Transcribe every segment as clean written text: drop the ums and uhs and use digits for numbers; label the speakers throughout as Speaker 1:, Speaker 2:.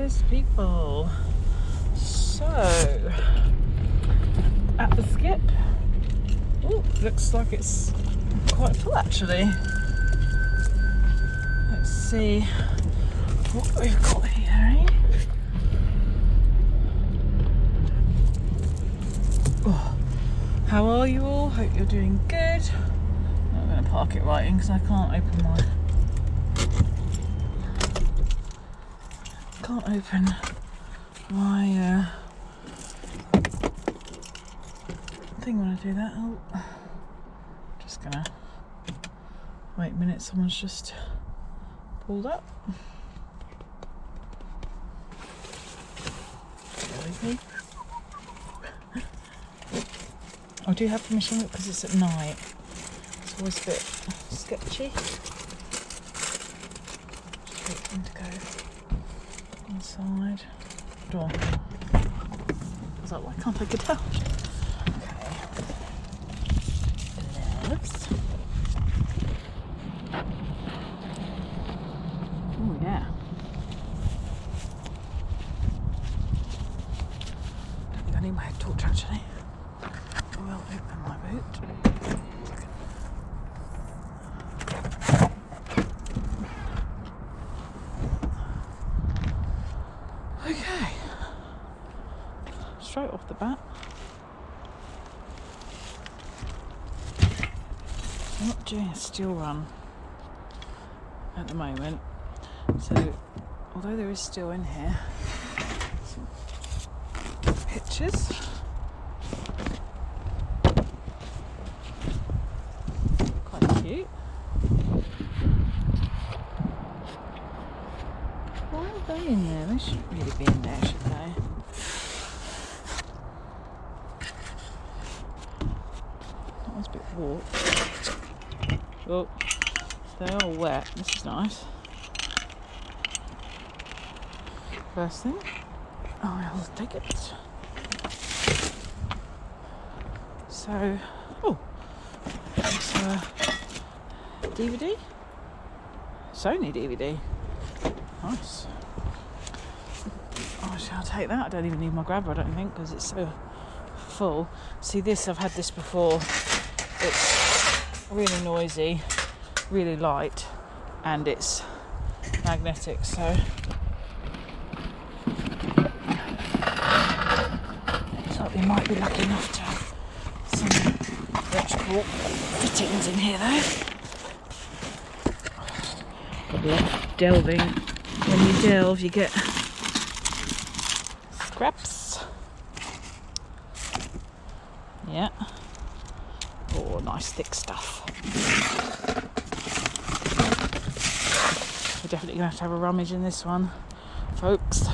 Speaker 1: Cheers, people. So, at the skip. Oh, looks like it's quite full actually. Let's see what we've got here, eh? Oh, how are you all? Hope you're doing good. I'm going to park it right in because I can't open my thing when I do that. Oh, just gonna wait a minute, someone's just pulled up. Bear with me. I do have permission because it's at night. It's always a bit sketchy. Just wait for them to go inside. Door. I was like, why can't I get out? Okay. Gloves. Oh yeah. I think I need my head torch actually. I will open my boot. Okay. Straight off the bat. I'm not doing a steel run at the moment, so although there is still in here some pictures. Quite cute. Why are they in there? They shouldn't really be in there, should they? That one's a bit warped. Oh, they are wet. This is nice. First thing, I'll take it. So, oh, it's a DVD. Sony DVD. Nice. Oh, shall I take that? I don't even need my grabber, I don't think, because it's so full. See this, I've had this before. It's really noisy, really light, and it's magnetic, so we might be lucky enough to have some electrical fittings in here though. Got a lot of delving. When you delve you get scraps. Yeah. Oh, nice thick stuff. We're definitely going to have a rummage in this one, folks.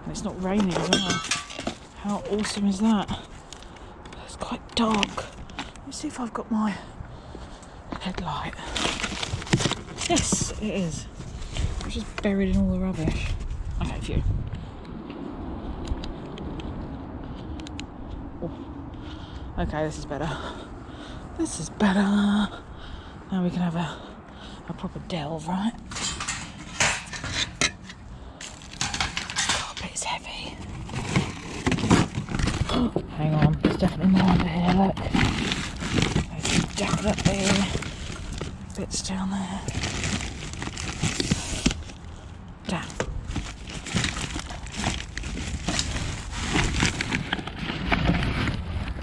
Speaker 1: And it's not raining as well. How awesome is that? It's quite dark. Let's see if I've got my headlight. Yes, it is. It's just buried in all the rubbish. Okay, phew. Oh. Okay, this is better. This is better. Now we can have a proper delve, right? Carpet is heavy. Oh, hang on, there's definitely more under here, look. There's definitely bits down there. Damn.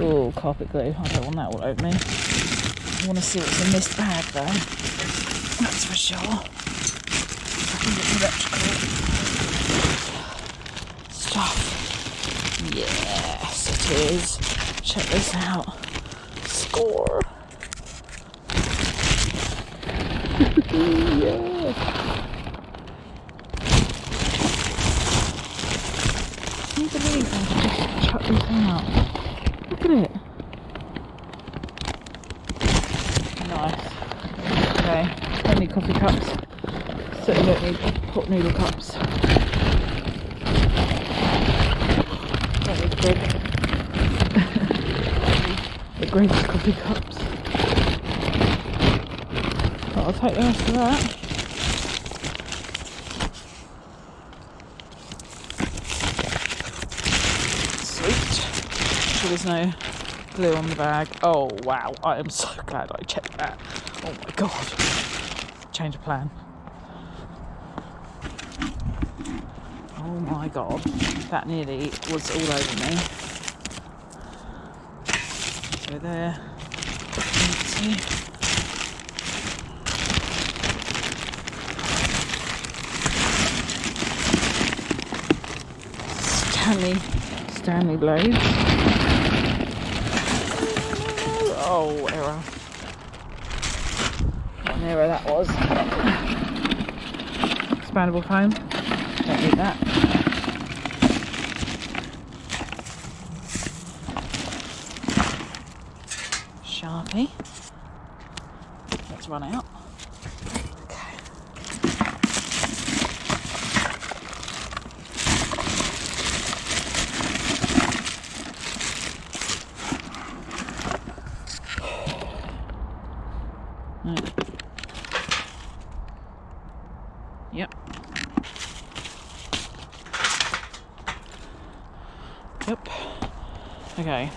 Speaker 1: Oh, carpet glue. I don't want that all over me. I want to see what's in this bag though. That's for sure. If I can get the electrical stuff. Yes, it is. Check this out. Score. Yeah. Can you believe I just chucked this out? Look at it. Nice. Okay, don't need coffee cups. Certainly don't need hot noodle cups. Don't need the greatest coffee cups. take the rest of that. Sweet. So there's no glue on the bag. Oh wow, I am so glad I checked that. Oh my god. Change of plan. Oh my god, that nearly was all over me. So there, empty. Stanley blade. Oh, error. What an error that was. Expandable foam. Don't need that. Sharpie. Let's run out. Okay. Right. Yep. Yep. Okay.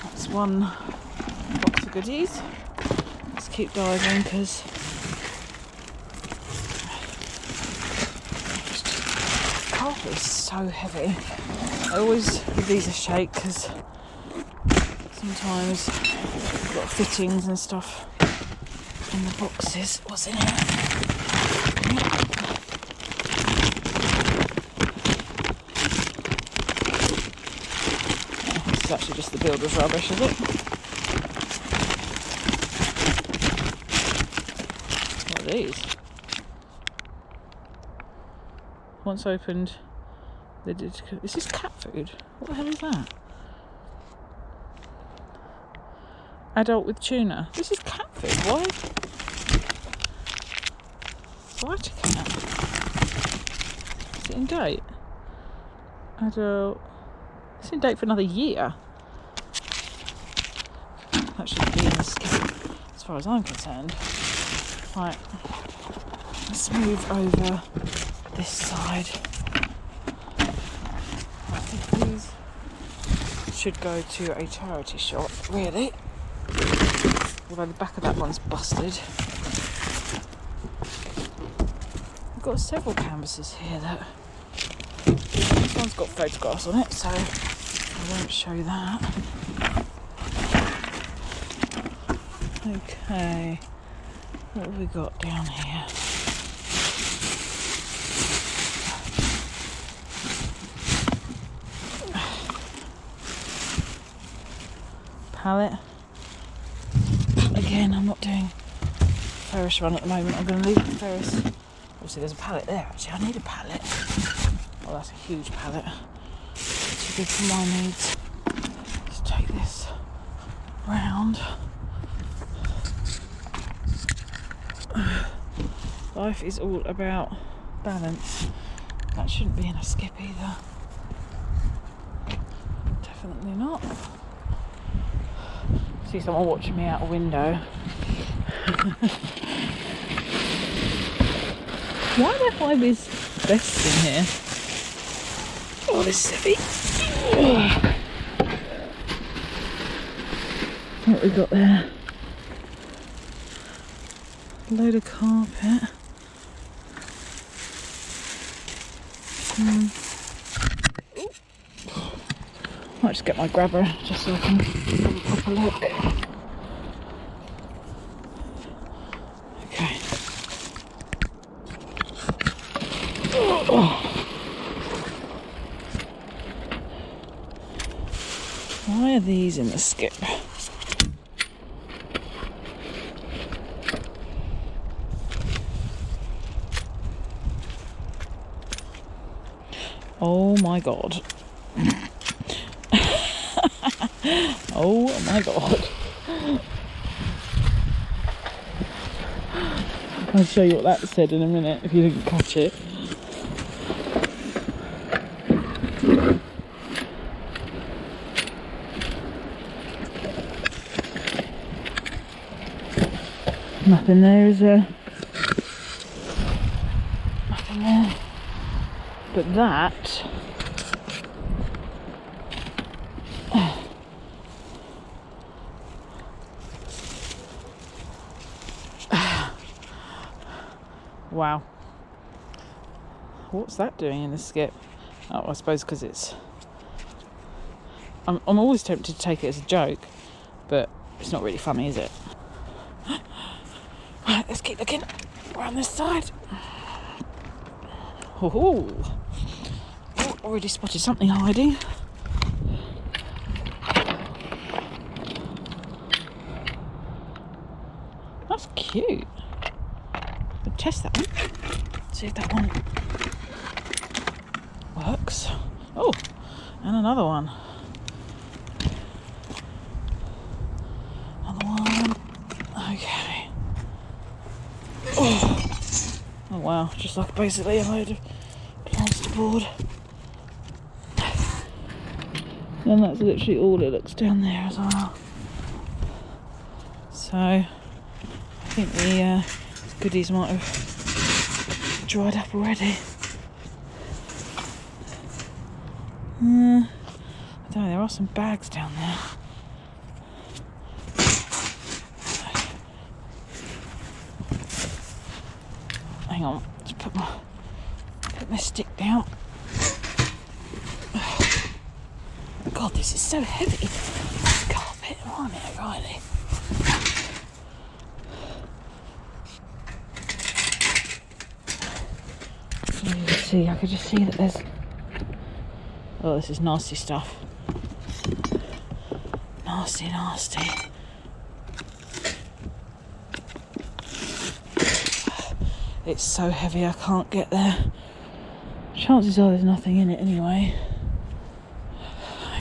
Speaker 1: That's one box of goodies. Let's keep diving because the carpet is so heavy. I always give these a shake because sometimes I've got fittings and stuff in the boxes. What's in here? This is actually just the builder's rubbish, is it? What are these? Once opened, they did. This is cat food. What the hell is that? Adult with tuna. This is cat food. Why? Vitacat. Is it in date? Adult. It's in date for another year. That should be in the skip, as far as I'm concerned. Right. Let's move over this side. I think these should go to a charity shop, really. Although the back of that one's busted. We've got several canvases here that this one's got photographs on it, so I won't show that. Okay, what have we got down here? Palette. Again, I'm not doing Ferris run at the moment. I'm going to leave the Ferris. Obviously, there's a pallet there. Actually, I need a pallet. Oh, that's a huge pallet. Too big for my needs. Let's take this round. Life is all about balance. That shouldn't be in a skip either. Definitely not. See someone watching me out a window. Why do I hide these vests in here? Oh, this is heavy. What we got there? A load of carpet. Might just get my grabber just so I can have a proper look. Okay. Why are these in the skip? Oh my god. Oh my god. I'll show you what that said in a minute if you didn't catch it. nothing there, is there? Nothing there. But that... Wow. What's that doing in the skip? Oh, I suppose because it's... I'm always tempted to take it as a joke, but it's not really funny, is it? Right, let's keep looking around this side. Oh, already spotted something hiding. That's cute. We'll test that one. See if that one works. Oh, and another one. Another one. Okay. Oh wow, just like basically a load of plasterboard. And that's literally all it looks down there as well. So I think the goodies might have dried up already. I don't know, there are some bags down there. Hang on, let's put my stick down. God, this is so heavy. This carpet, isn't it, Riley? You can see, I could just see that there's... Oh, this is nasty stuff. Nasty, nasty. It's so heavy I can't get there. Chances are there's nothing in it anyway.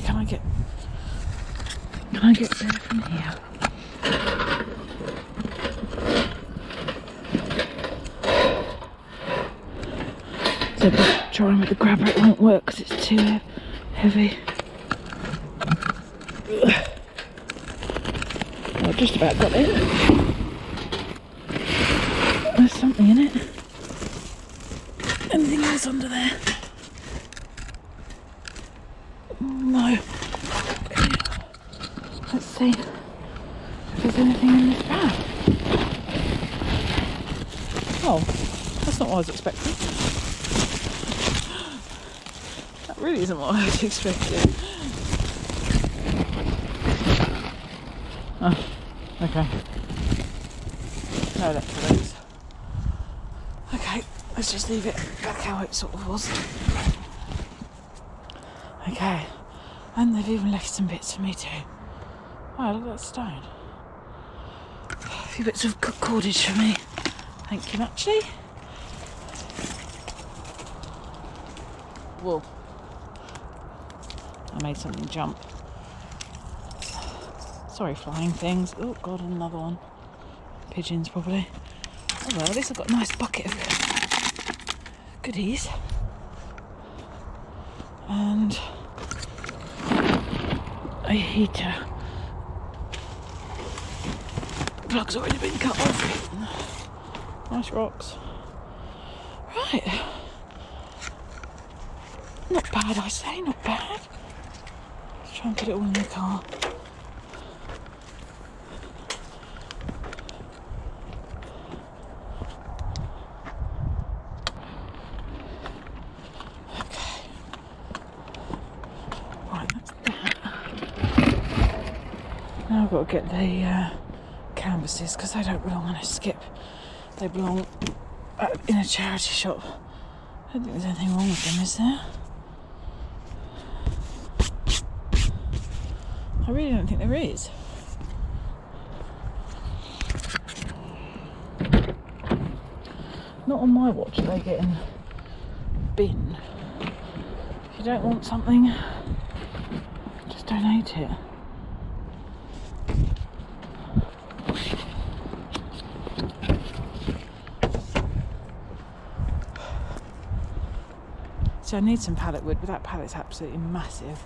Speaker 1: Can I get there from here? So trying with the grabber, it won't work because it's too heavy. Well, I've just about got it. There's something in it. Anything else under there? No. Let's see if there's anything in this bag. Oh, that's not what I was expecting. That really isn't what I was expecting. Oh, okay. No electronics. Okay, let's just leave it back how it sort of was. Okay, and they've even left some bits for me too. Wow, look at that stone. A few bits of cordage for me. Thank you, actually. Whoa. I made something jump. Sorry, flying things. Oh god, another one. Pigeons, probably. Oh well, at least I've got a nice bucket of goodies. And a heater. Plug's already been cut off. Nice rocks. Right. Not bad, I say, not bad. Let's try and put it all in the car. Now I've got to get the canvases because they don't belong on a skip. They belong in a charity shop. I don't think there's anything wrong with them, is there? I really don't think there is. Not on my watch are they getting bin. If you don't want something, just donate it. So I need some pallet wood, but that pallet's absolutely massive.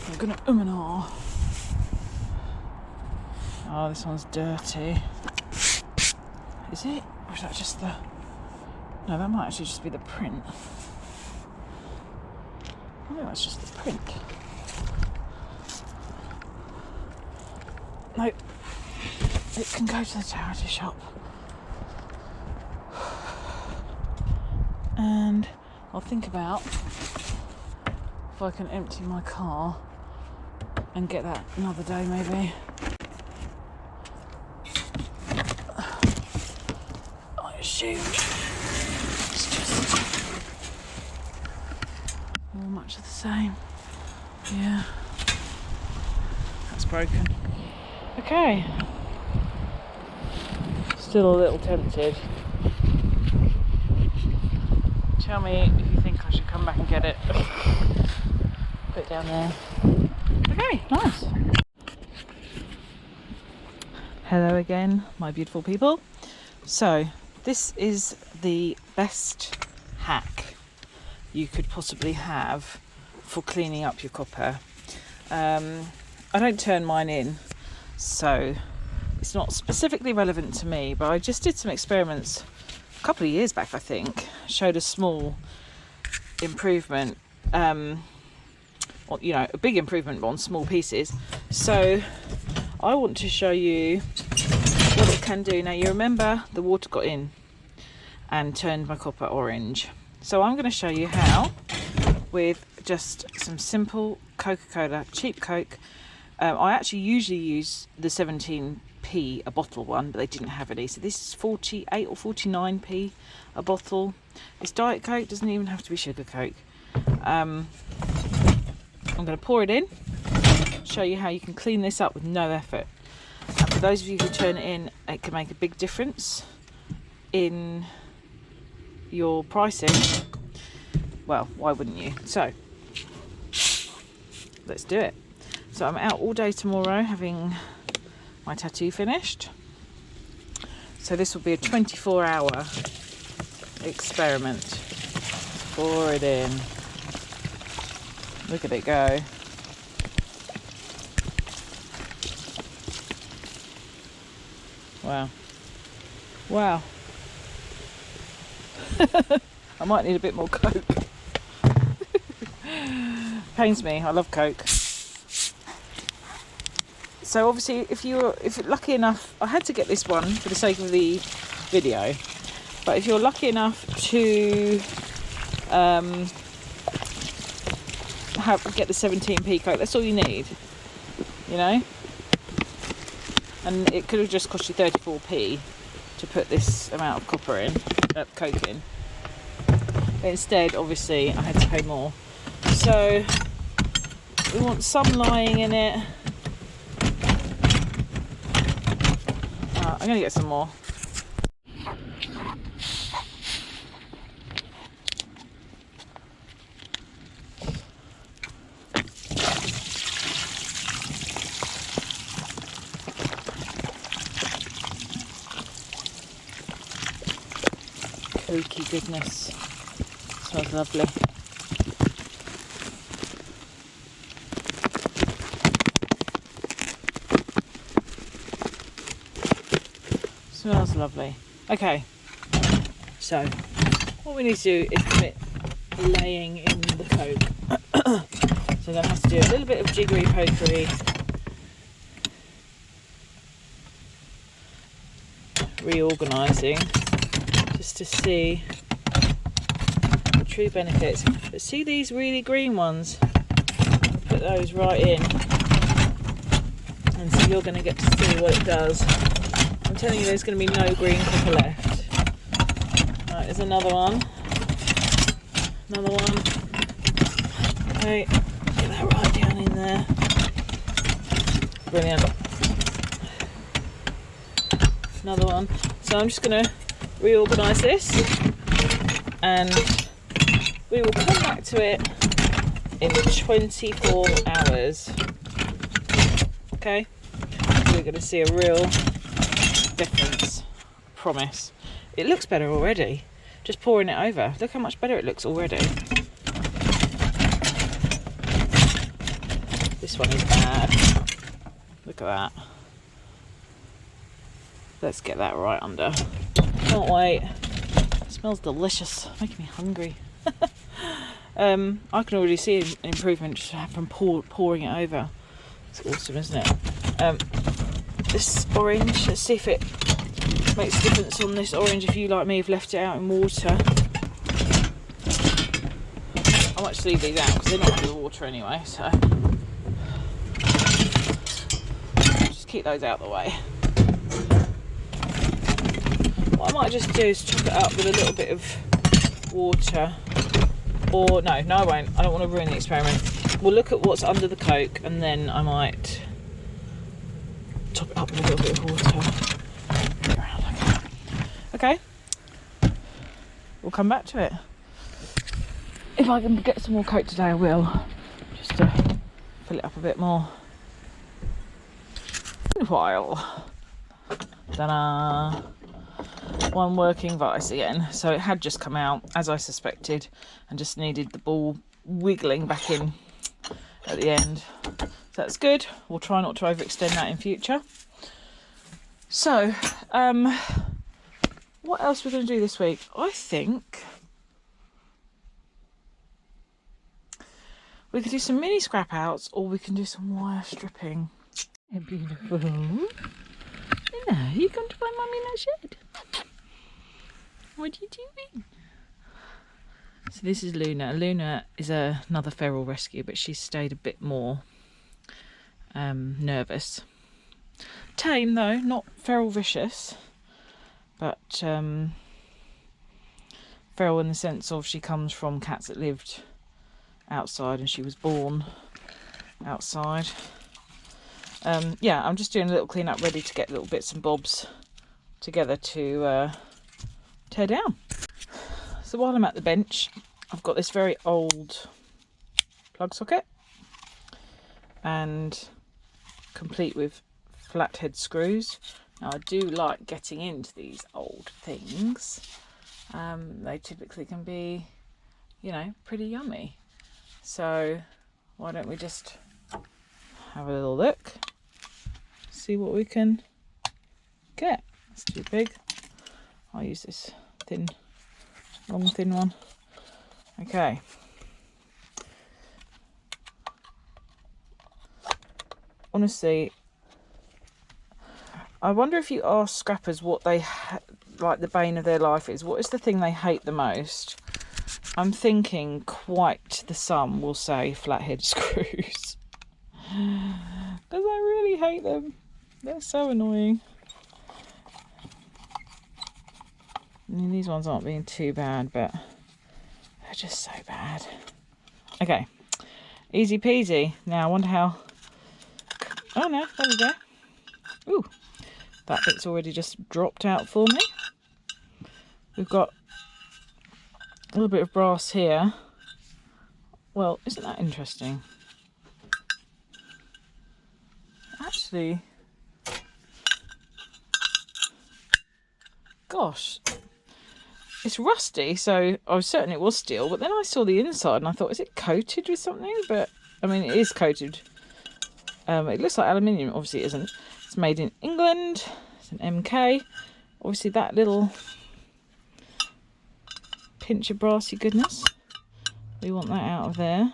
Speaker 1: I'm gonna and ah. Oh, this one's dirty. Is it? Or is that just the... No, that might actually just be the print. I think that's just the print. No, it can go to the charity shop. And I'll think about if I can empty my car and get that another day maybe. I assume it's just all much of the same. Yeah, that's broken. Okay, still a little tempted. Tell me if you think I should come back and get it. Put it down there. Okay, nice. Hello again, my beautiful people. So, this is the best hack you could possibly have for cleaning up your copper. I don't turn mine in, so it's not specifically relevant to me, but I just did some experiments a couple of years back, I think, showed a small improvement, or, you know, a big improvement on small pieces. So I want to show you what it can do. Now, you remember the water got in and turned my copper orange. So I'm going to show you how, with just some simple Coca-Cola, cheap Coke. I actually usually use the 17p a bottle one, but they didn't have any. So this is 48 or 49p a bottle. It's Diet Coke, doesn't even have to be sugar Coke. I'm going to pour it in, show you how you can clean this up with no effort. And for those of you who turn it in, it can make a big difference in your pricing. Well, why wouldn't you? So let's do it. So I'm out all day tomorrow having my tattoo finished. So this will be a 24-hour experiment. Pour it in. Look at it go. Wow. Wow. I might need a bit more Coke. Pains me, I love Coke. So obviously if you're lucky enough, I had to get this one for the sake of the video, but if you're lucky enough to get the 17p Coke, that's all you need, you know. And it could have just cost you 34p to put this amount of copper in, Coke in. But instead, obviously, I had to pay more. So we want some lying in it. I'm going to get some more. Cokey goodness. Smells lovely. Smells lovely. Okay, so what we need to do is put laying in the Coke. So I'm going to have to do a little bit of jiggery pokery, reorganising, just to see the true benefits. But see these really green ones? I'll put those right in, and so you're going to get to see what it does. I'm telling you, there's going to be no green copper left. Right, there's another one. Another one. Okay, get that right down in there. Brilliant. Another one. So I'm just going to reorganise this, and we will come back to it in 24 hours. Okay? We're going to see a real difference, promise. It looks better already, just pouring it over. Look how much better it looks already. This one is bad. Look at that. let's get that right under. Can't wait. It smells delicious, making me hungry. I can already see an improvement just from pouring it over. It's awesome, isn't it? This orange, let's see if it makes a difference on this orange. If you, like me, have left it out in water. I might just leave these out because they're not under the water anyway, so just keep those out of the way. What I might just do is chop it up with a little bit of water. Or no, I won't. I don't want to ruin the experiment. We'll look at what's under the Coke and then I might top it up with a little bit of water. Okay. We'll come back to it. If I can get some more Coke today, I will. Just to fill it up a bit more. Meanwhile, ta-da! One working vice again. So it had just come out, as I suspected, and just needed the ball wiggling back in at the end. So that's good. We'll try not to overextend that in future. So, what else we're going to do this week? I think we could do some mini scrap outs, or we can do some wire stripping. Beautiful. Hello, you come to find Mummy in that shed? What are you doing? So this is Luna. Luna is another feral rescue, but she's stayed a bit more nervous. Tame though, not feral vicious, but feral in the sense of she comes from cats that lived outside and she was born outside. Yeah, I'm just doing a little clean up, ready to get little bits and bobs together to tear down. So while I'm at the bench, I've got this very old plug socket and complete with flathead screws. Now I do like getting into these old things. They typically can be, you know, pretty yummy. So why don't we just have a little look, see what we can get. It's too big. I'll use this thin, long thin one. Okay. Honestly, I wonder if you ask scrappers what they like the bane of their life is. What is the thing they hate the most? I'm thinking quite the sum will say flathead screws. Because I really hate them. They're so annoying. I mean, these ones aren't being too bad, but they're just so bad. Okay, easy peasy. Now I wonder how... Oh no, there we go. Ooh, that bit's already just dropped out for me. We've got a little bit of brass here. Well, isn't that interesting? Actually, gosh, it's rusty, so I was certain it was steel, but then I saw the inside and I thought, is it coated with something? But I mean, it is coated. It looks like aluminium. Obviously it isn't. It's made in England. It's an MK. Obviously that little pinch of brassy goodness, we want that out of there.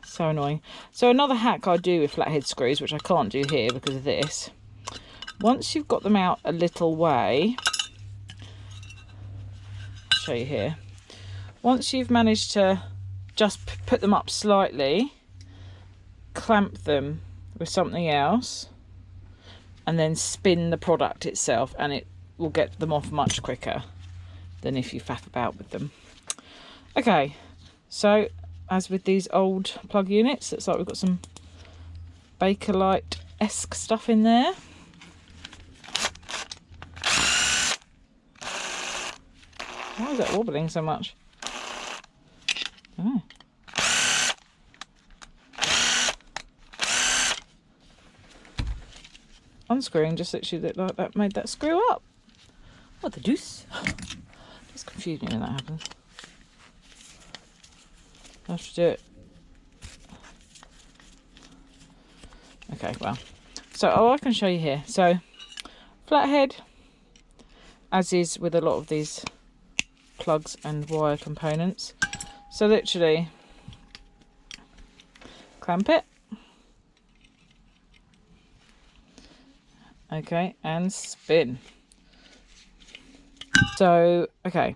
Speaker 1: So annoying. So another hack I do with flathead screws, which I can't do here because of this, once you've got them out a little way, I'll show you here, once you've managed to just put them up slightly, clamp them with something else and then spin the product itself, and it will get them off much quicker than if you faff about with them. Okay, so as with these old plug units, looks like we've got some Bakelite-esque stuff in there. Why is that wobbling so much? I don't know. Unscrewing just literally looked like that made that screw up. What the deuce? Just confused me when that happens. I have to do it. Okay, well. So, I can show you here. So, flathead, as is with a lot of these plugs and wire components. So literally clamp it, okay, and spin. So okay,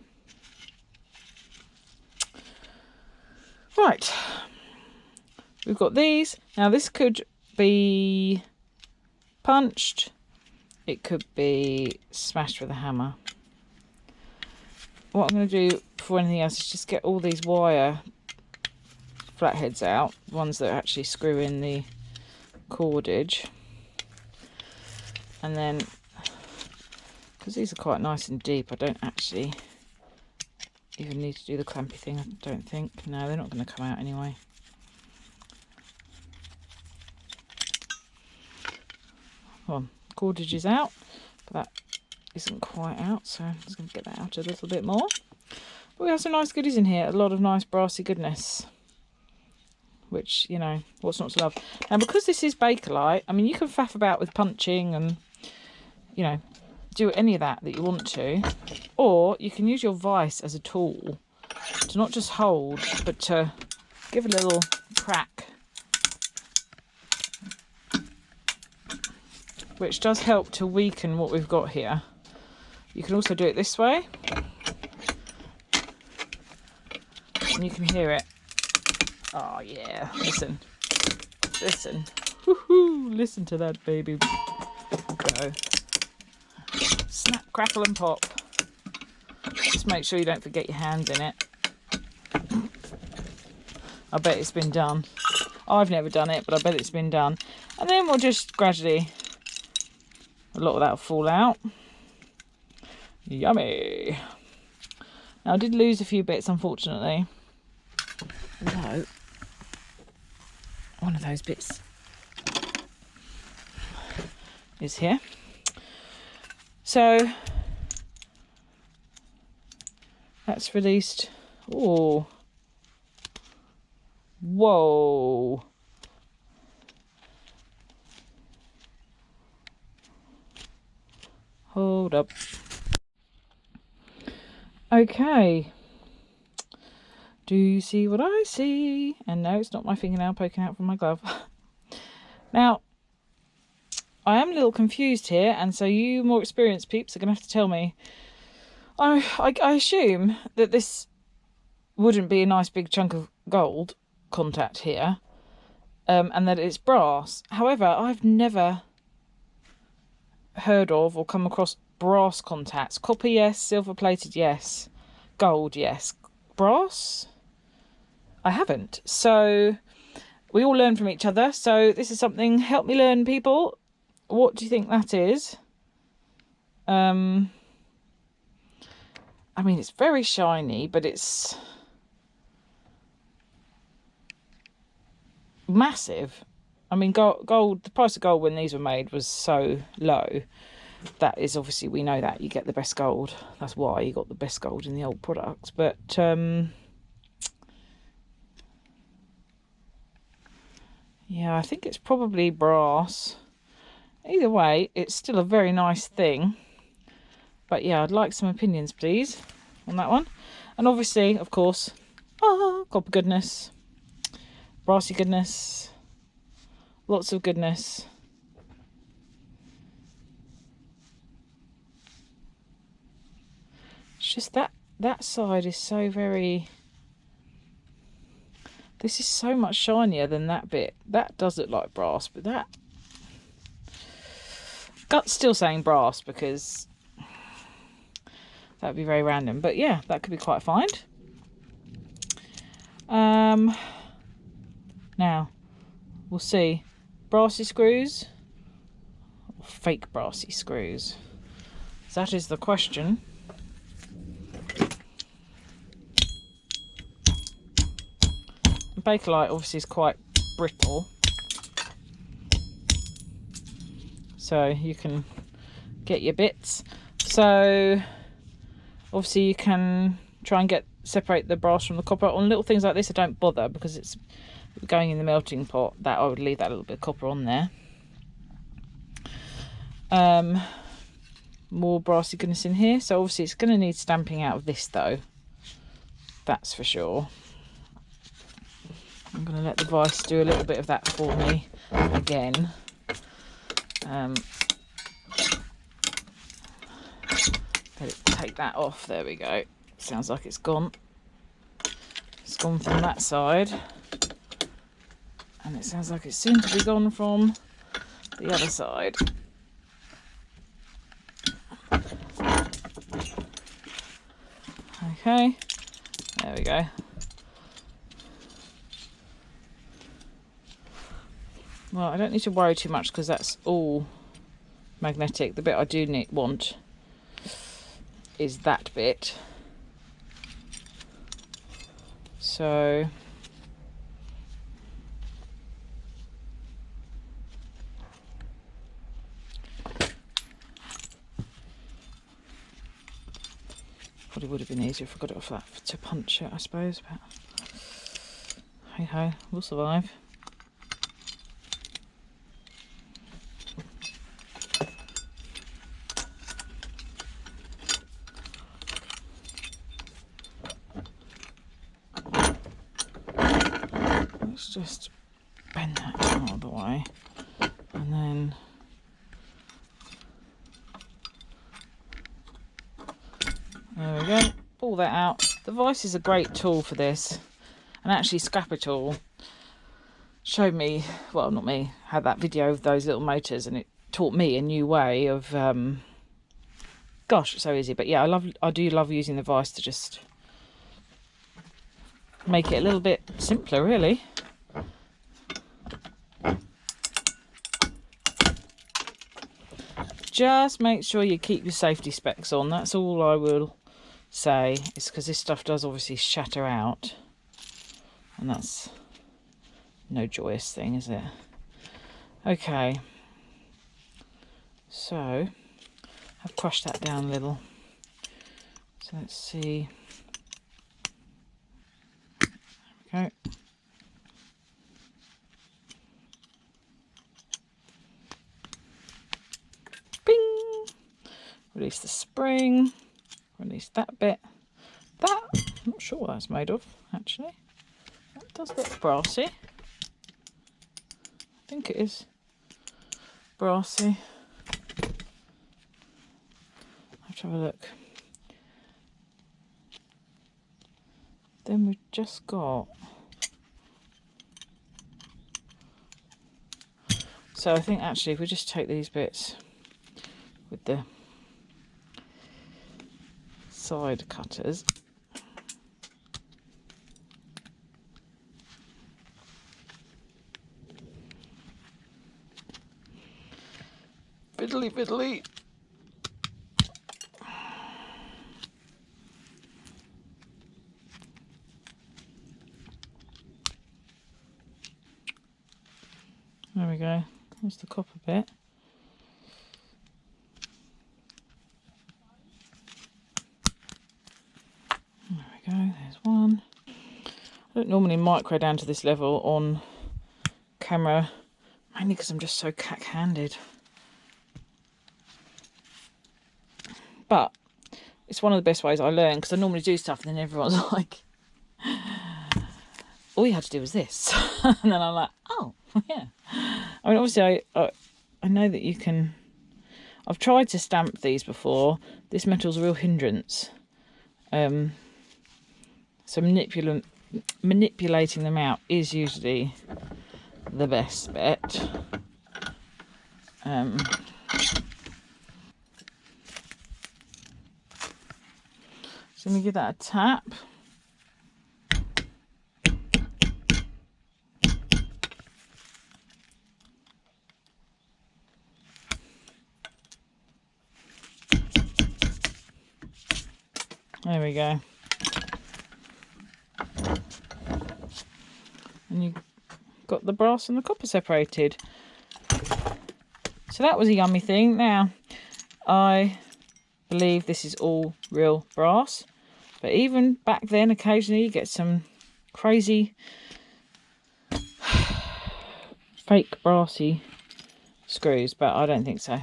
Speaker 1: right, we've got these. Now this could be punched, it could be smashed with a hammer. What I'm going to do before anything else is just get all these wire flatheads out, ones that actually screw in the cordage, and then, because these are quite nice and deep, I don't actually even need to do the clampy thing, I don't think. No, they're not going to come out anyway. Well, cordage is out, but that isn't quite out, so I'm just going to get that out a little bit more. But we have some nice goodies in here, a lot of nice brassy goodness, which, you know, what's not to love. Now, because this is Bakelite, I mean, you can faff about with punching and, you know, do any of that you want to, or you can use your vise as a tool to not just hold, but to give a little crack, which does help to weaken what we've got here. You can also do it this way, and you can hear it. Oh yeah, listen, listen, woohoo! Listen to that baby go. Snap, crackle and pop. Just make sure you don't forget your hands in it. I bet it's been done. I've never done it, but I bet it's been done. And then we'll just gradually, a lot of that will fall out. Yummy. Now I did lose a few bits, unfortunately. Although, one of those bits is here. So that's released. Oh, whoa. Hold up. Okay. Do you see what I see? And no, it's not my fingernail poking out from my glove. Now, I am a little confused here, and so you more experienced peeps are going to have to tell me. I assume that this wouldn't be a nice big chunk of gold contact here, and that it's brass. However, I've never heard of or come across brass contacts. Copper, yes. Silver plated, yes. Gold, yes. Brass? I haven't. So we all learn from each other. So this is something, help me learn, people. What do you think that is? I mean, it's very shiny, but it's massive. I mean, gold, the price of gold when these were made was so low. That is obviously, we know that you get the best gold. That's why you got the best gold in the old products. But yeah, I think it's probably brass. Either way, it's still a very nice thing. But yeah, I'd like some opinions, please, on that one. And obviously, of course, copper goodness, brassy goodness, lots of goodness. It's just that side is so very... This is so much shinier than that bit. That does look like brass, but that... Gut's still saying brass because that would be very random. But yeah, that could be quite fine. Now, we'll see. Brassy screws or fake brassy screws? That is the question. Bakelite obviously is quite brittle, so you can get your bits. So obviously you can try and separate the brass from the copper. On little things like this I don't bother because it's going in the melting pot. That I would leave that little bit of copper on there. more brassy goodness in here. So obviously it's going to need stamping out of this though, that's for sure. I'm going to let the vise do a little bit of that for me again. Let it take that off. There we go. Sounds like it's gone. It's gone from that side, and it sounds like it's soon to be gone from the other side. Okay, there we go. Well, I don't need to worry too much because that's all magnetic. The bit I do want is that bit. So probably would have been easier if I got it off that to punch it, I suppose, but hey ho, we'll survive. Let's just bend that out of the way, and then there we go, pull that out. The vise is a great tool for this, and actually Scrapchat showed me, well not me, had that video of those little motors, and it taught me a new way of gosh, it's so easy. But yeah, I do love using the vise to just make it a little bit simpler, really. Just make sure you keep your safety specs on. That's all I will say. It's because this stuff does obviously shatter out, and that's no joyous thing, is it? Okay, so I've crushed that down a little. So let's see. There we go. Bing! Release the spring. Release that bit. That, I'm not sure what that's made of, actually. That does look brassy. I think it is brassy. I'll have to have a look. Then we've just got... So I think actually if we just take these bits with the side cutters, fiddly fiddly. There we go. There's the copper bit. There we go, there's one. I don't normally micro down to this level on camera, mainly because I'm just so cack-handed. But it's one of the best ways I learn, because I normally do stuff and then everyone's like, all you had to do was this. And then I'm like, oh, yeah. I mean, obviously, I know that you can... I've tried to stamp these before. This metal's a real hindrance. So manipulating them out is usually the best bet. So let me give that a tap. There we go. And you got the brass and the copper separated. So that was a yummy thing. Now, I believe this is all real brass. But even back then, occasionally you get some crazy fake brassy screws. But I don't think so.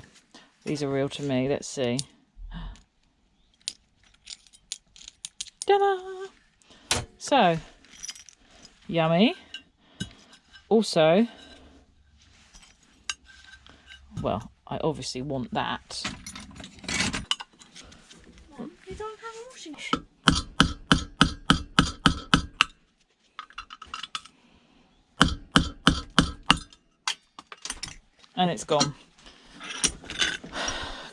Speaker 1: These are real to me. Let's see. Ta-da! So, yummy. Also, well, I obviously want that.
Speaker 2: You don't have a washing machine.
Speaker 1: And it's gone.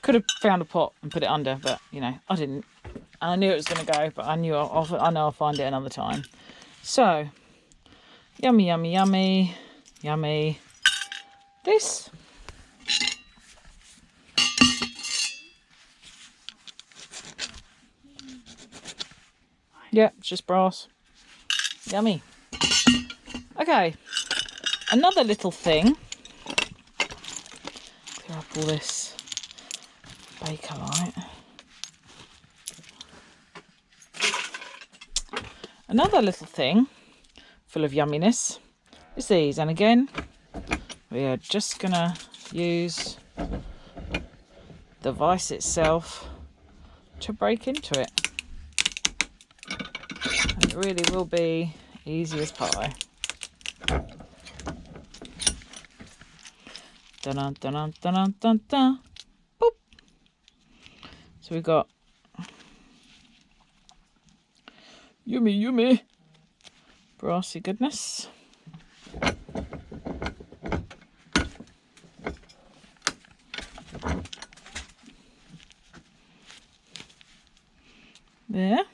Speaker 1: Could have found a pot and put it under, but you know, I didn't. And I knew it was going to go, but I know I'll find it another time. So, yummy, yummy, yummy, yummy. This. Yeah, it's just brass. Yummy. Okay, another little thing. Clear up all this Bakelite. Another little thing full of yumminess is these, and again we are just gonna use the vise itself to break into it. And it really will be easy as pie. Dun dun dun dun dun dun. Boop. So we've got yummy, yummy, brassy goodness. There.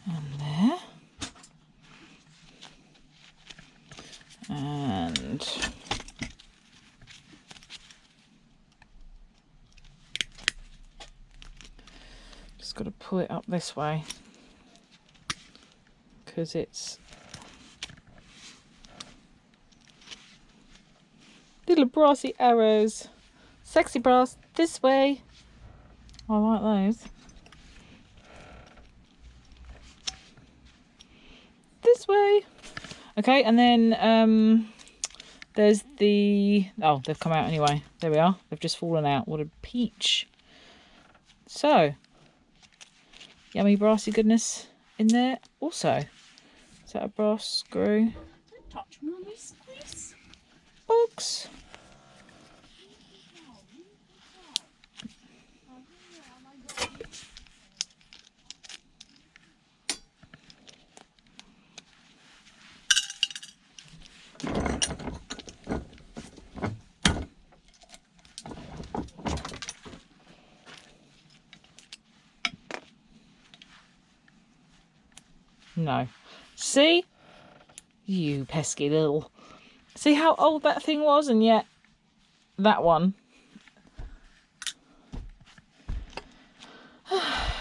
Speaker 1: And there. And just got to pull it up this way because it's little brassy arrows. Sexy brass this way. I like those. This way. Okay, and then there's the... Oh, they've come out anyway. There we are. They've just fallen out. What a peach. So, yummy brassy goodness in there also. Is that a brass screw?
Speaker 2: Don't touch Mummy's please.
Speaker 1: Box. No. See? You pesky little... See how old that thing was, and yet that one.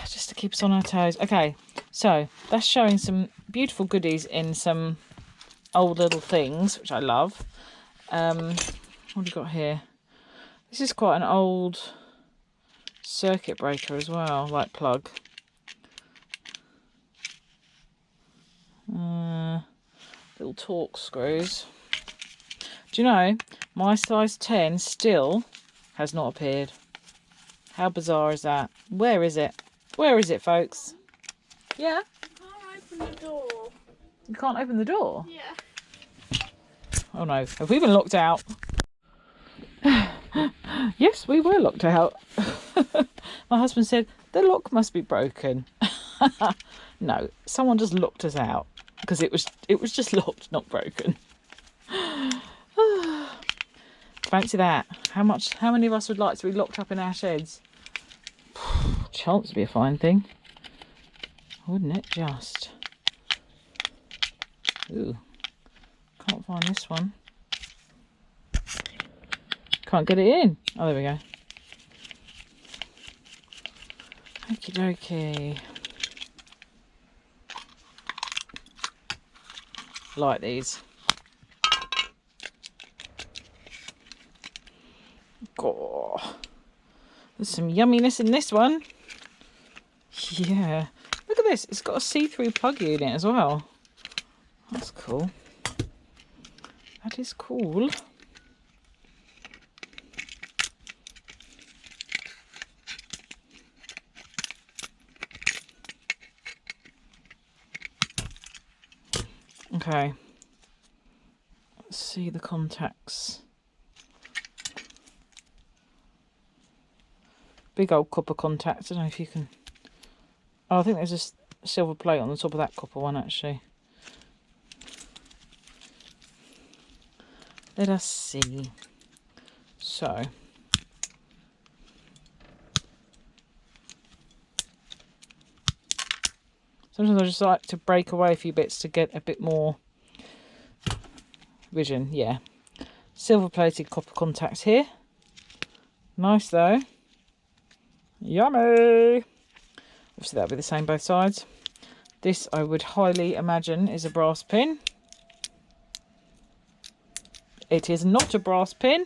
Speaker 1: Just to keep us on our toes. Okay, so that's showing some beautiful goodies in some old little things, which I love. What have we got here? This is quite an old circuit breaker as well, like plug. Little Torx screws. Do you know, my size 10 still has not appeared. How bizarre is that? Where is it? Where is it, folks? Yeah?
Speaker 2: You can't open the door.
Speaker 1: You can't open the door?
Speaker 2: Yeah.
Speaker 1: Oh no, have we been locked out? Yes, we were locked out. My husband said, the lock must be broken. No, someone just locked us out because it was just locked, not broken. Fancy that. How many of us would like to be locked up in our sheds? Chance to be a fine thing, wouldn't it just? Ooh, can't find this one. Can't get it in. Oh, there we go. Okie dokie. Like these. God, there's some yumminess in this one. Yeah, look at this. It's got a see-through plug unit as well. That's cool. That That is cool. Okay. Let's see the contacts. Big old copper contact. I don't know if you can... Oh, I think there's a silver plate on the top of that copper one, actually. Let us see. So... Sometimes I just like to break away a few bits to get a bit more vision. Yeah. Silver plated copper contacts here. Nice though. Yummy! Obviously that'll be the same both sides. This I would highly imagine is a brass pin. It is not a brass pin.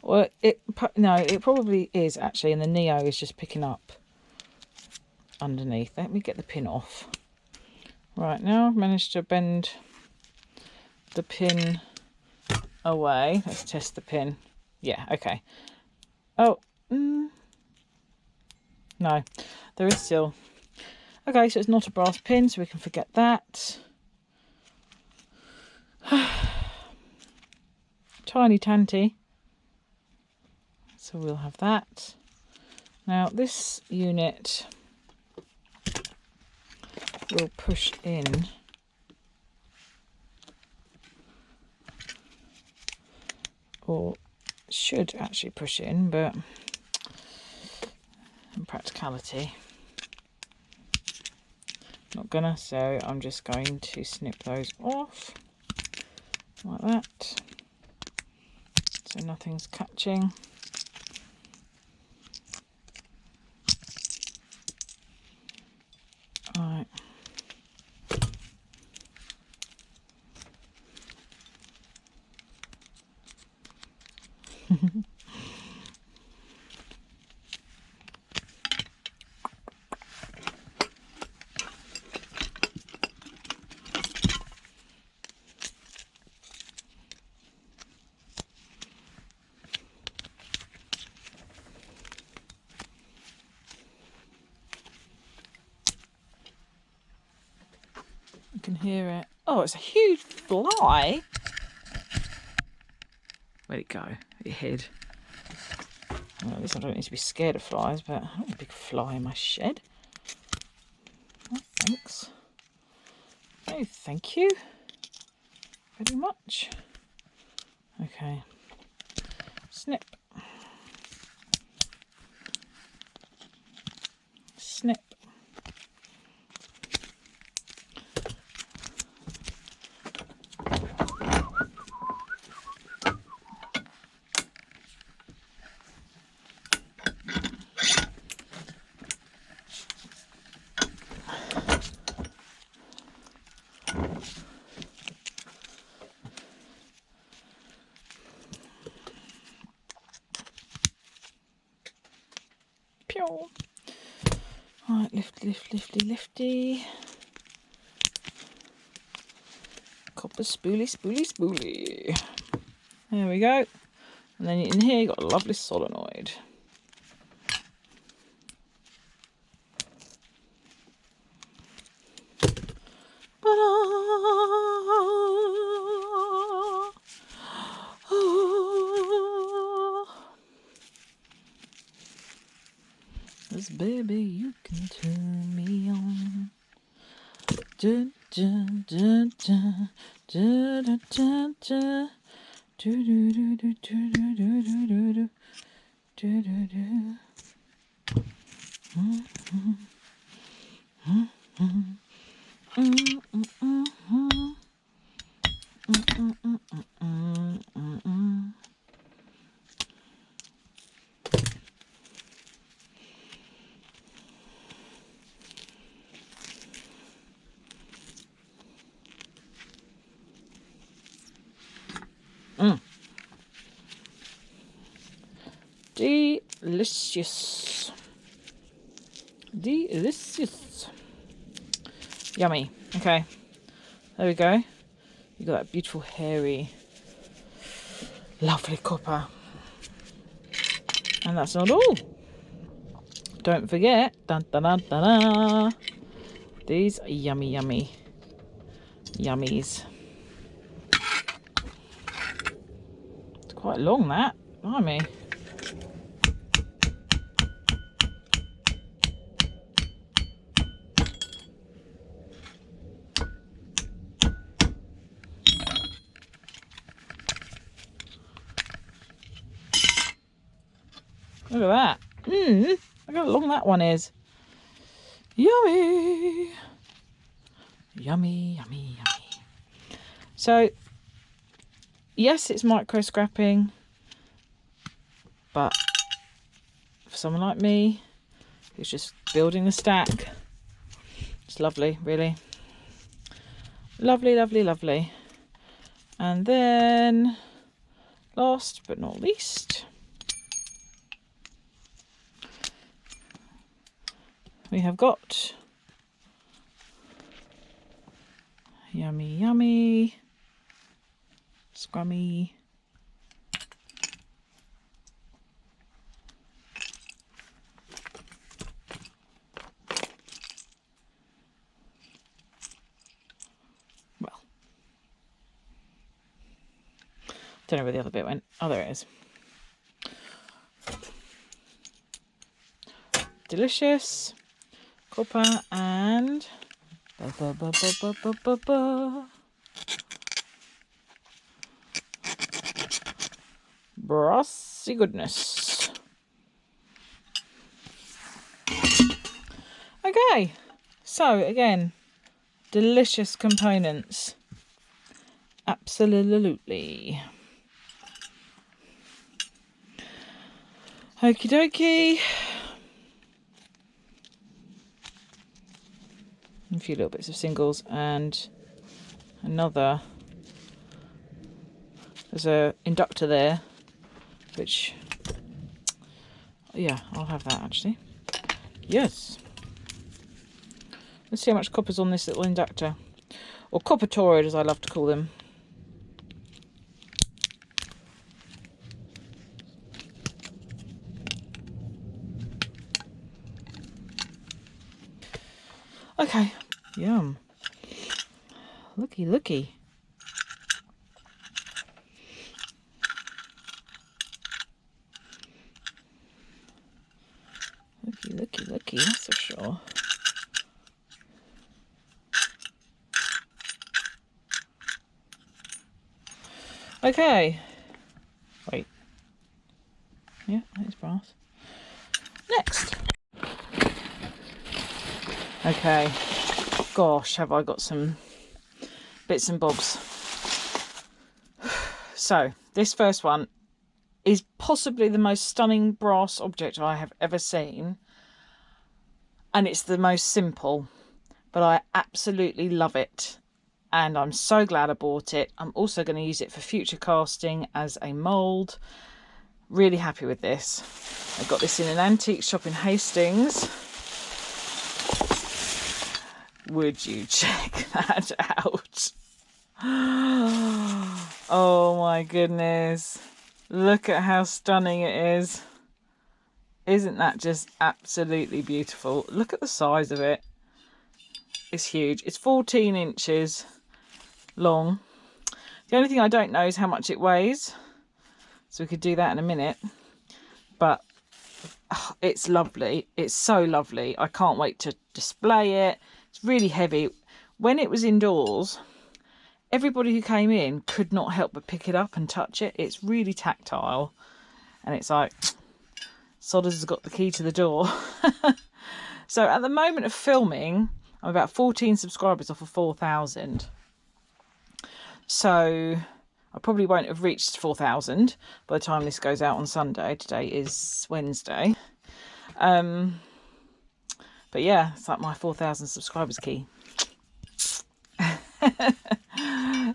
Speaker 1: Well, no, it probably is actually, and the Neo is just picking up underneath. Let me get the pin off. Right, now I've managed to bend the pin away. Let's test the pin. Yeah, okay. Oh, no, there is still... Okay, so it's not a brass pin, so we can forget that. Tiny tanty. So we'll have that. Now this unit will push in or should actually push in, but in practicality not gonna, so I'm just going to snip those off like that so nothing's catching. Right. You can hear it. Oh, it's a huge fly. Where'd it go? It hid. Well, at least I don't need to be scared of flies, but I don't want a big fly in my shed. Oh, thanks. Oh, thank you very much. Okay. Snip. Snip. Right, lifty. Copper spoolie. There we go. And then in here you've got a lovely solenoid. This baby, you can turn me on. Dun, dun, dun, dun, dun, dun, dun, dun. Do, do, do, do, do, do, do, do, do, do, do, do. Delicious. delicious. Yummy. Okay, there we go. You got that beautiful hairy, lovely copper. And that's not all. Don't forget, dun, dun, dun, dun, dun, these are yummy, yummy, yummies. It's quite long, that. Blimey. Look at that. Look how long that one is. Yummy. Yummy, yummy, yummy. So, yes, it's micro scrapping, but for someone like me who's just building the stack, it's lovely, really. Lovely, lovely, lovely. And then, last but not least, we have got yummy, yummy, scrummy, well, don't know where the other bit went. Oh, there it is. Delicious copper and brassy goodness. Okay, so again, delicious components. Absolutely. Okie dokie. A few little bits of singles and another. There's a inductor there, which, yeah, I'll have that actually. Yes. Let's see how much copper's on this little inductor, or copper toroid as I love to call them. Okay, yum. Looky, looky. Looky, looky, looky, that's for sure. Okay. Wait. Yeah, that is brass. Next. Okay. Gosh, have I got some bits and bobs. So, this first one is possibly the most stunning brass object I have ever seen. And it's the most simple, but I absolutely love it. And I'm so glad I bought it. I'm also going to use it for future casting as a mould. Really happy with this. I got this in an antique shop in Hastings. Would you check that out? Oh my goodness. Look at how stunning it is. Isn't that just absolutely beautiful? Look at the size of it. It's huge. It's 14 inches long. The only thing I don't know is how much it weighs. So we could do that in a minute. But oh, it's lovely. It's so lovely. I can't wait to display it. It's really heavy. When it was indoors, everybody who came in could not help but pick it up and touch it. It's really tactile. And it's like, Sodders has got the key to the door. So at the moment of filming, I'm about 14 subscribers off of 4,000. So I probably won't have reached 4,000 by the time this goes out on Sunday. Today is Wednesday. But yeah, it's like my 4,000 subscribers key.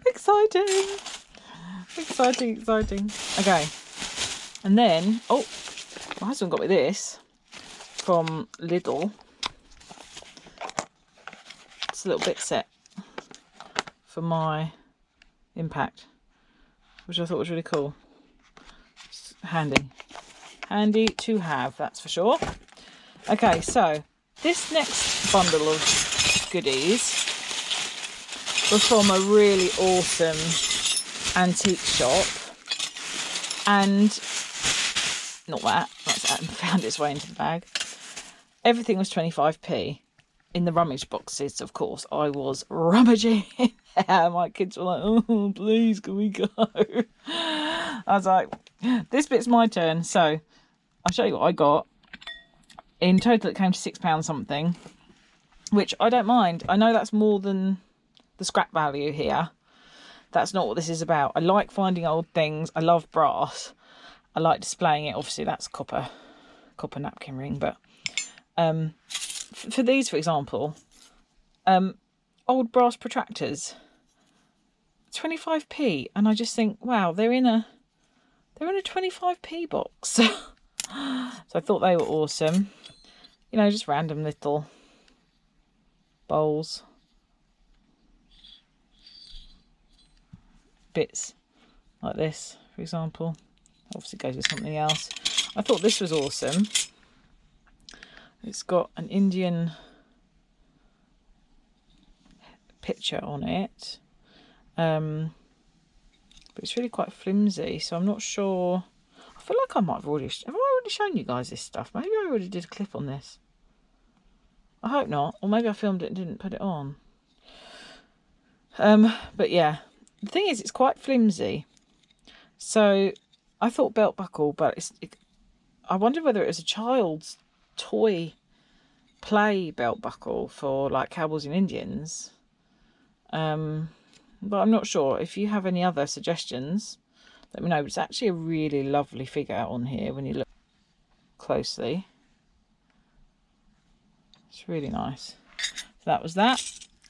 Speaker 1: Exciting. Exciting, exciting. Okay. And then, oh, my husband got me this from Lidl. nice little bit set for my impact, which I thought was really cool. It's handy to have, that's for sure. Okay, so this next bundle of goodies was from a really awesome antique shop, and not that, that's found its way into the bag. Everything was 25p in the rummage boxes, of course. I was rummaging in there. My kids were like, oh, please, can we go? I was like, this bit's my turn. So I'll show you what I got. In total, it came to £6 something, which I don't mind. I know that's more than the scrap value here. That's not what this is about. I like finding old things. I love brass. I like displaying it. Obviously, that's copper napkin ring, but for these, for example, old brass protractors, 25p, and I just think, wow, they're in a 25p box. So I thought they were awesome. You know, just random little bowls, bits like this, for example. Obviously goes with something else. I thought this was awesome. It's got an Indian picture on it, but it's really quite flimsy, so I'm not sure. I feel like I might have already shown you guys this stuff. Maybe I already did a clip on this. I hope not, or maybe I filmed it and didn't put it on. But yeah, the thing is, it's quite flimsy, so I thought belt buckle, but I wonder whether it was a child's toy play belt buckle for like cowboys and Indians, but I'm not sure. If you have any other suggestions, let me know. But it's actually a really lovely figure on here when you look closely. It's really nice. So that was that.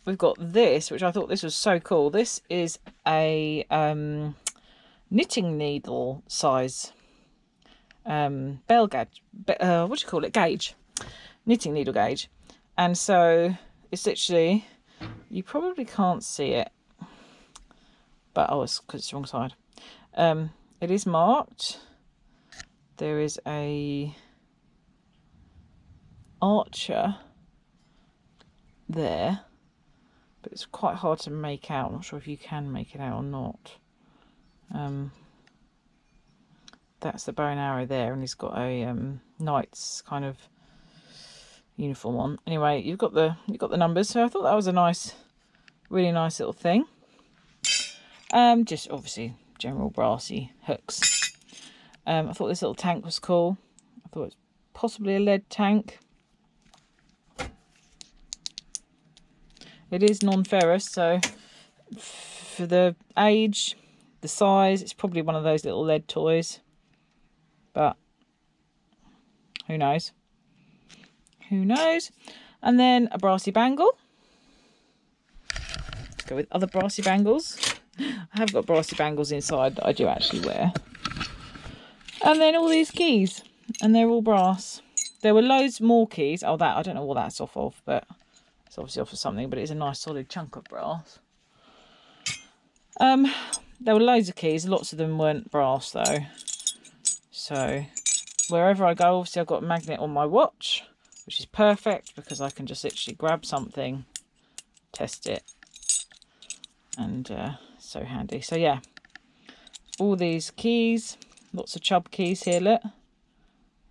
Speaker 1: We've got this, which I thought this was so cool. This is a knitting needle size bell gauge, what do you call it, gauge, knitting needle gauge. And so it's literally, you probably can't see it, but it's because it's the wrong side. It is marked. There is a archer there, but it's quite hard to make out. I'm not sure if you can make it out or not. That's the bow and arrow there, and he's got a knight's kind of uniform on. Anyway, you've got the numbers, so I thought that was a really nice little thing. Just obviously general brassy hooks. I thought this little tank was cool. I thought it's possibly a lead tank. It is non-ferrous, so for the age, the size, it's probably one of those little lead toys. But who knows? Who knows? And then a brassy bangle. Let's go with other brassy bangles. I have got brassy bangles inside that I do actually wear. And then all these keys, and they're all brass. There were loads more keys. Oh, that, I don't know what that's off of, but it's obviously off of something, but it's a nice solid chunk of brass. There were loads of keys. Lots of them weren't brass though. So wherever I go, obviously I've got a magnet on my watch, which is perfect because I can just literally grab something, test it, and so handy. So yeah, all these keys, lots of chub keys here, look.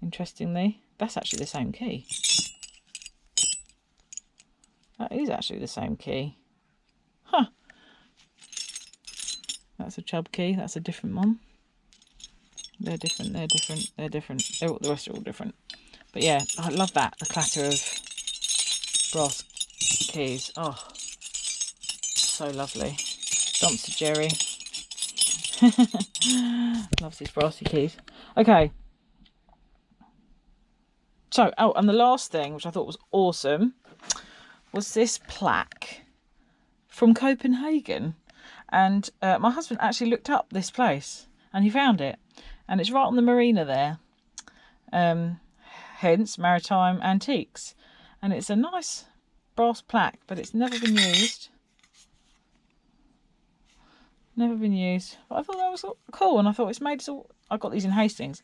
Speaker 1: Interestingly, that's actually the same key. That is actually the same key. Huh. That's a chub key, that's a different one. They're different, they're different, they're different. The rest are all different. But yeah, I love that, the clatter of brass keys. Oh, so lovely. Dumpster Jerry. Loves his brassy keys. Okay. So, oh, and the last thing, which I thought was awesome, was this plaque from Copenhagen. And my husband actually looked up this place and he found it. And it's right on the marina there. Hence, Maritime Antiques. And it's a nice brass plaque, but it's never been used. Never been used. But I thought that was cool, and I thought it's made its all. I got these in Hastings.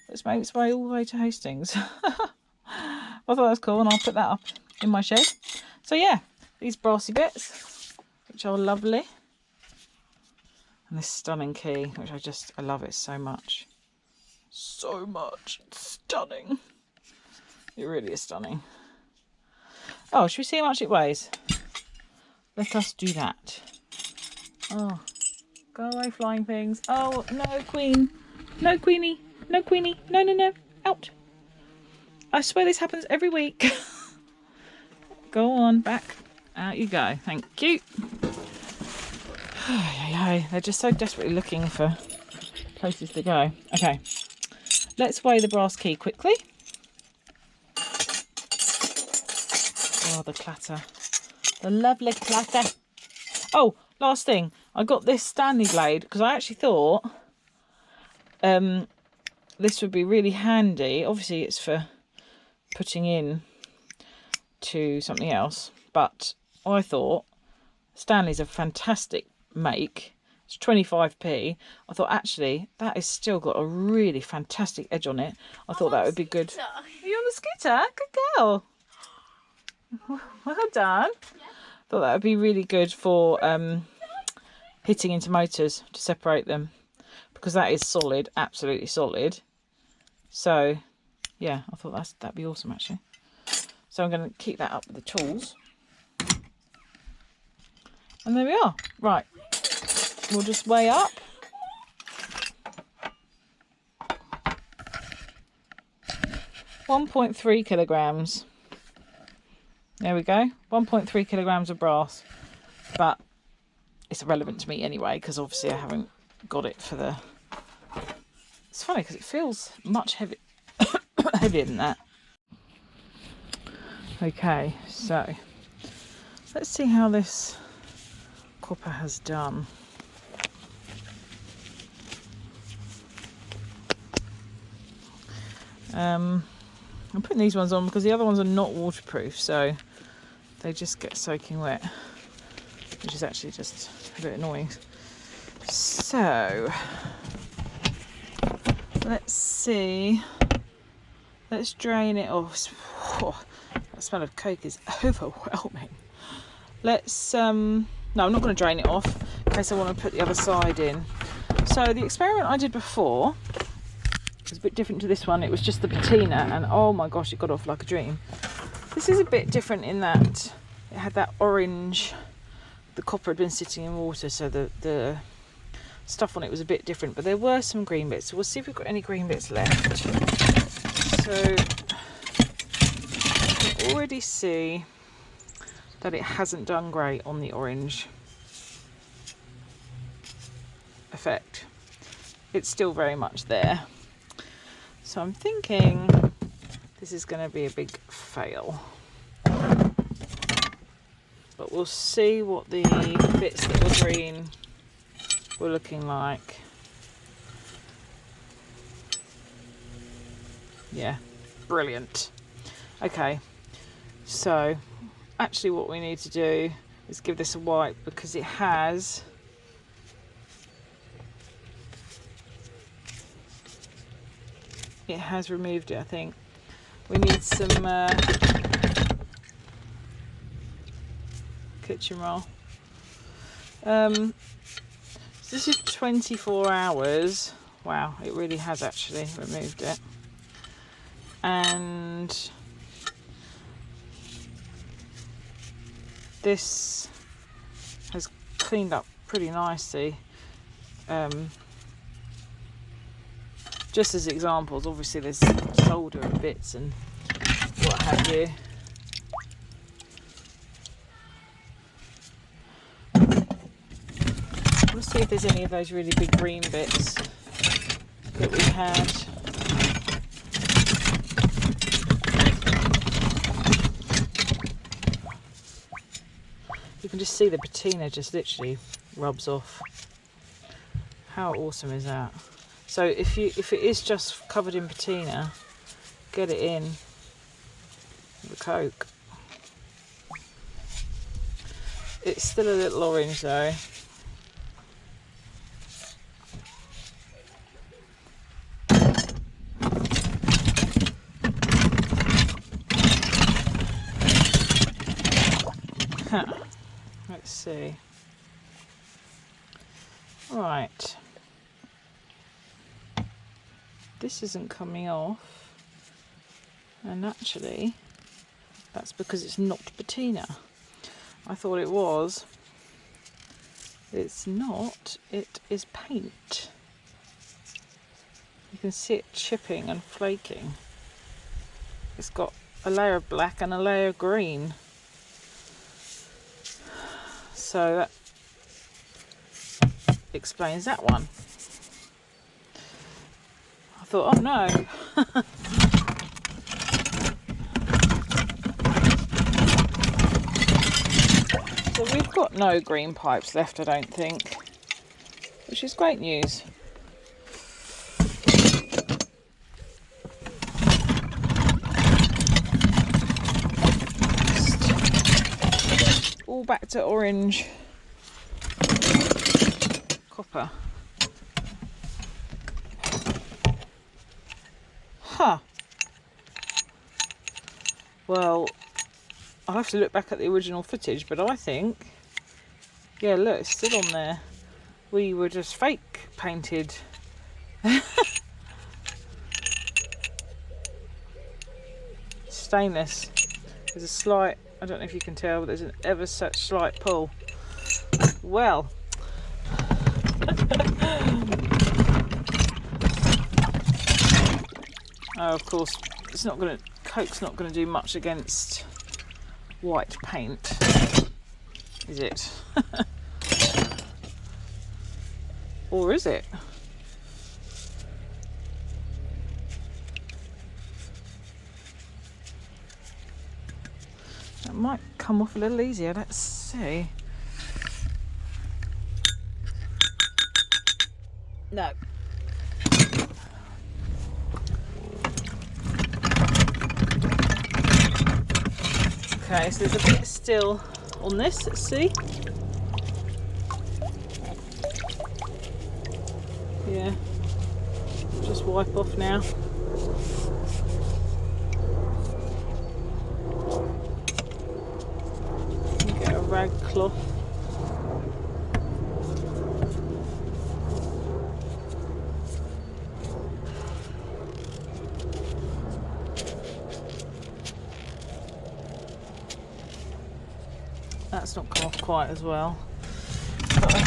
Speaker 1: It's made its way all the way to Hastings. I thought that was cool, and I'll put that up in my shed. So yeah, these brassy bits, which are lovely, and this stunning key, which I love it so much. So much. It's stunning. It really is stunning. Oh, should we see how much it weighs? Let us do that. Oh, go away, flying things. Oh, no, Queen. No, Queenie. No, Queenie. No, no, no. Out. I swear this happens every week. Go on, back. Out you go. Thank you. They're just so desperately looking for places to go. Okay, let's weigh the brass key quickly. Oh, the clatter. The lovely clatter. Oh, last thing. I got this Stanley blade because I actually thought this would be really handy. Obviously, it's for putting in to something else, but I thought Stanley's a fantastic make. It's 25p. I thought actually that has still got a really fantastic edge on it. I thought that would be good. Are you on the scooter? Good girl. Well done. Yeah. Thought that would be really good for hitting into motors to separate them, because that is solid, absolutely solid. So yeah, I thought that'd be awesome actually. So I'm going to keep that up with the tools. And there we are. Right, we'll just weigh up. .3 kilograms. There we go. 1.3 kilograms of brass. But it's irrelevant to me anyway, because obviously I haven't got it for the... It's funny because it feels much heavier than that. Okay, so let's see how this copper has done. I'm putting these ones on because the other ones are not waterproof, so they just get soaking wet, which is actually just a bit annoying. So let's see. Let's drain it off. Oh, that smell of Coke is overwhelming. Let's no, I'm not going to drain it off in case I want to put the other side in. So the experiment I did before was a bit different to this one. It was just the patina, and oh my gosh, it got off like a dream. This is a bit different in that it had that orange. The copper had been sitting in water, so the stuff on it was a bit different, but there were some green bits. So we'll see if we've got any green bits left. So I can already see that it hasn't done great on the orange effect. It's still very much there. So I'm thinking this is going to be a big fail. But we'll see what the bits that were green were looking like. Yeah, brilliant. Okay, so actually what we need to do is give this a wipe, because it has removed it, I think. We need some kitchen roll. So this is 24 hours. Wow, it really has actually removed it. And this has cleaned up pretty nicely. Just as examples, obviously there's solder and bits and what have you. Let's see if there's any of those really big green bits that we had. You can just see the patina just literally rubs off. How awesome is that? So if it is just covered in patina, get it in with the Coke. It's still a little orange though. Let's see. Right. This isn't coming off. And actually, that's because it's not patina. I thought it was. It's not. It is paint. You can see it chipping and flaking. It's got a layer of black and a layer of green. So that explains that one. I thought, oh no. So we've got no green pipes left, I don't think, which is great news. All back to orange copper. Huh. Well, I'll have to look back at the original footage, but I think, yeah, look, it's still on there. We were just fake painted. Stainless. There's a slight, I don't know if you can tell, but there's an ever such slight pull. Well. Oh, of course, it's not going to, Coke's not going to do much against white paint, is it? Or is it? That might come off a little easier. Let's see. No. Okay, so there's a bit still on this, let's see. Yeah, just wipe off now. Get a rag cloth. That's not come off quite as well, but I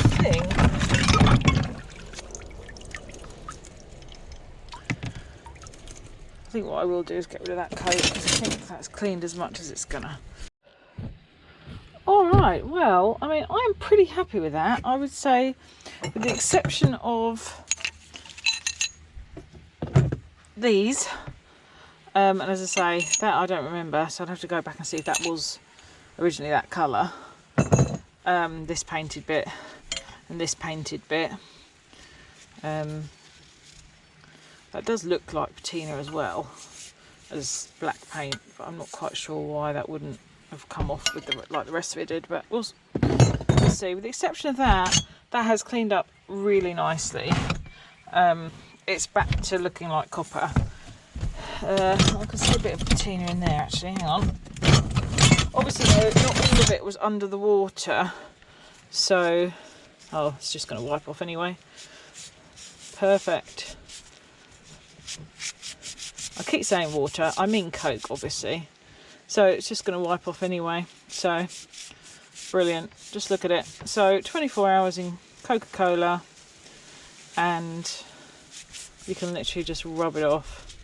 Speaker 1: think what I will do is get rid of that coat, because I think that's cleaned as much as it's gonna. Alright, well, I mean, I'm pretty happy with that. I would say, with the exception of these, and as I say, that I don't remember, so I'd have to go back and see if that was originally that colour. This painted bit and this painted bit. That does look like patina as well as black paint, but I'm not quite sure why that wouldn't have come off with like the rest of it did, but we'll see. With the exception of that, that has cleaned up really nicely. It's back to looking like copper. I can see a bit of patina in there actually, hang on. Obviously though, not all of it was under the water, so, oh, it's just going to wipe off anyway. Perfect. I keep saying water, I mean Coke obviously. So it's just going to wipe off anyway, so brilliant. Just look at it. So 24 hours in Coca-Cola and you can literally just rub it off.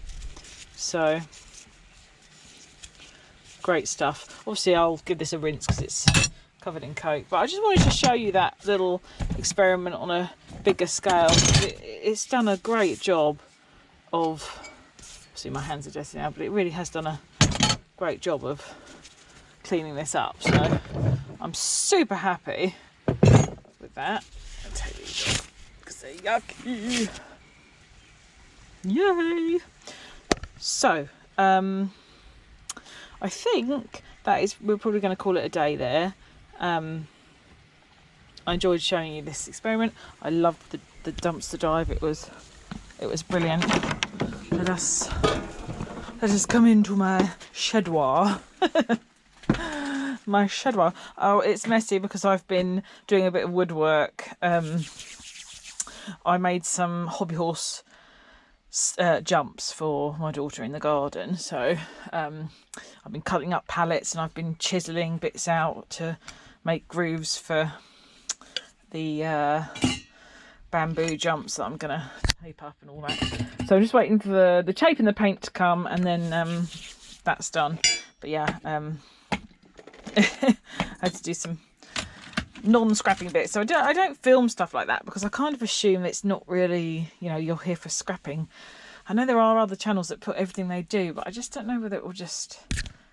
Speaker 1: So great stuff. Obviously I'll give this a rinse because it's covered in Coke, but I just wanted to show you that little experiment on a bigger scale. It's done a great job of, see my hands are dirty now, but it really has done a great job of cleaning this up, so I'm super happy with that. I'll take these off because they're yucky. Yay! So I think that is, we're probably going to call it a day there. I enjoyed showing you this experiment. I loved the dumpster dive. It was brilliant. Let us come into my shedwar. My shedwar. Oh, it's messy because I've been doing a bit of woodwork. I made some hobby horse jumps for my daughter in the garden, so I've been cutting up pallets and I've been chiseling bits out to make grooves for the bamboo jumps that I'm gonna tape up and all that. So I'm just waiting for the tape and the paint to come, and then that's done. But yeah, I had to do some non-scrapping bits, so I don't film stuff like that because I kind of assume it's not really, you know, you're here for scrapping. I know there are other channels that put everything they do, but I just don't know whether it will just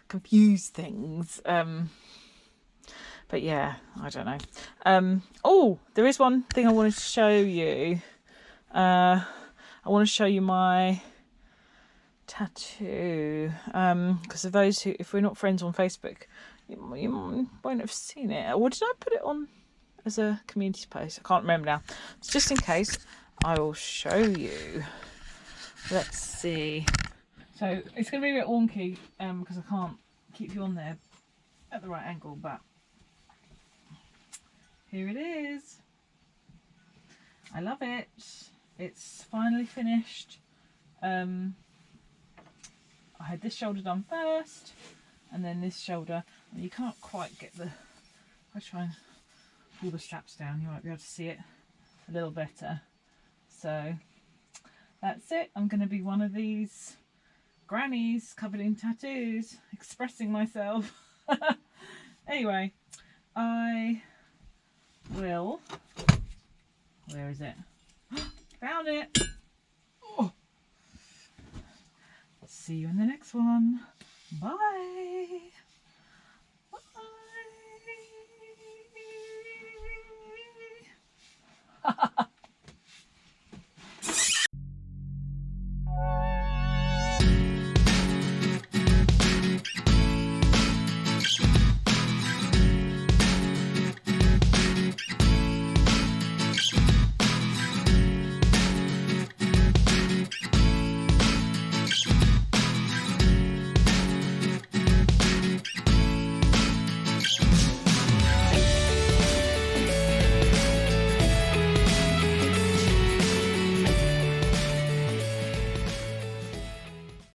Speaker 1: confuse things. But yeah, I don't know. Oh, there is one thing I wanted to show you. I want to show you my tattoo, because of those who, if we're not friends on Facebook, you won't have seen it. Or did I put it on as a community post? I can't remember now. So just in case, I will show you. Let's see. So it's going to be a bit wonky because I can't keep you on there at the right angle, but here it is. I love it. It's finally finished. I had this shoulder done first, and then this shoulder. You can't quite get the... I'll try and pull the straps down, you might be able to see it a little better. So that's it. I'm going to be one of these grannies covered in tattoos, expressing myself. Anyway, I will... Where is it? Found it! Oh. See you in the next one. Bye! Bye!